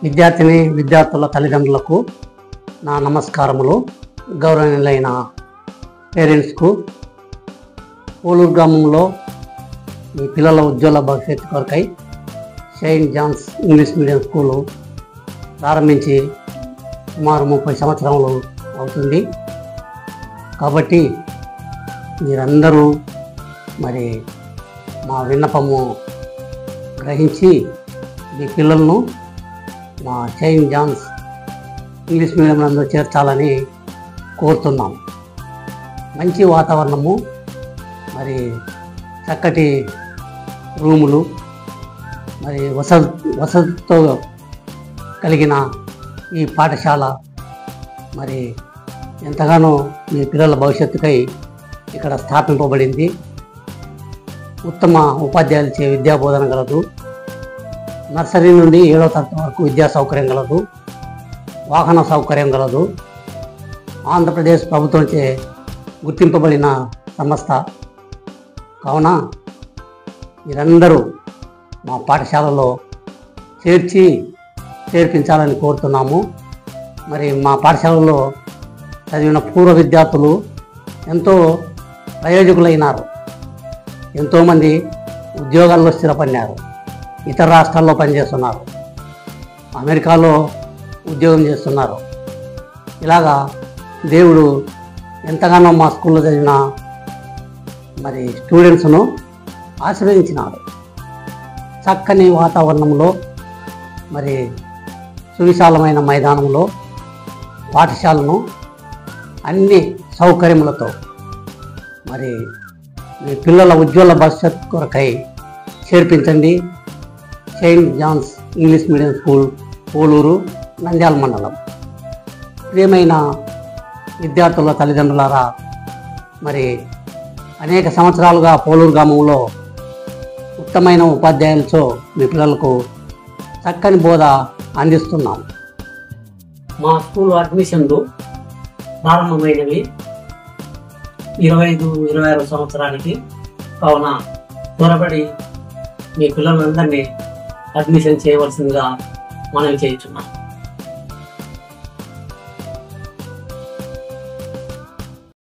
విద్యార్థిని విద్యార్థుల తల్లిదండ్రులకు నా నమస్కారములు. గౌరవనీయులైన పేరెంట్స్కు పోలూరు గ్రామంలో మీ పిల్లల ఉజ్వల భవిష్యత్తు కొరకై Saint John's English medium school ప్రారంభించి సుమారు 30 సంవత్సరములు అవుతుంది. కాబట్టి మీరందరూ మరి మా విన్నపము గ్రహించి మీ పిల్లలను మా సెయింట్ జాన్స్ ఇంగ్లీష్ మీడియంలో చేర్చాలని కోరుతున్నాం. మంచి వాతావరణము, మరి చక్కటి రూములు, మరి వసతితో కలిగిన ఈ పాఠశాల మరి ఎంతగానో మీ పిల్లల భవిష్యత్తుకై ఇక్కడ స్థాపింపబడింది. ఉత్తమ ఉపాధ్యాయులచే విద్యాబోధన గలదు. నర్సరీ నుండి 7వ తరగతి వరకు విద్యా సౌకర్యం గలదు. వాహన సౌకర్యం గలదు. ఆంధ్రప్రదేశ్ ప్రభుత్వంచే గుర్తింపబడిన సంస్థ కావున మీరందరూ మా పాఠశాలలో చేర్పించాలని కోరుతున్నాము. మరి మా పాఠశాలలో చదివిన పూర్వ విద్యార్థులు ఎంతో ప్రయోజకులైనారు. ఎంతోమంది ఉద్యోగాల్లో స్థిరపడినారు. ఇతర రాష్ట్రాల్లో పనిచేస్తున్నారు. అమెరికాలో ఉద్యోగం చేస్తున్నారు. ఇలాగా దేవుడు ఎంతగానో మా స్కూల్లో చదివిన మరి స్టూడెంట్స్ను ఆశీర్వదించినాడు. చక్కని వాతావరణంలో, మరి సువిశాలమైన మైదానంలో పాఠశాలను అన్ని సౌకర్యములతో మరి మీ పిల్లల ఉజ్వల భవిష్యత్ కొరకై చేర్పించండి. Saint John's English medium school, Poluru, Nandyal మండలం. ప్రియమైన విద్యార్థుల తల్లిదండ్రులారా, మరి అనేక సంవత్సరాలుగా పోలూరు గ్రామంలో ఉత్తమైన ఉపాధ్యాయులతో మీ పిల్లలకు చక్కని బోధ అందిస్తున్నాం. మా స్కూల్ అడ్మిషన్లు ప్రారంభమైనవి 25-26 సంవత్సరానికి. కావున త్వరపడి మీ పిల్లలందరినీ అడ్మిషన్ చేయవలసిందిగా మనవి చేయించున్నాం.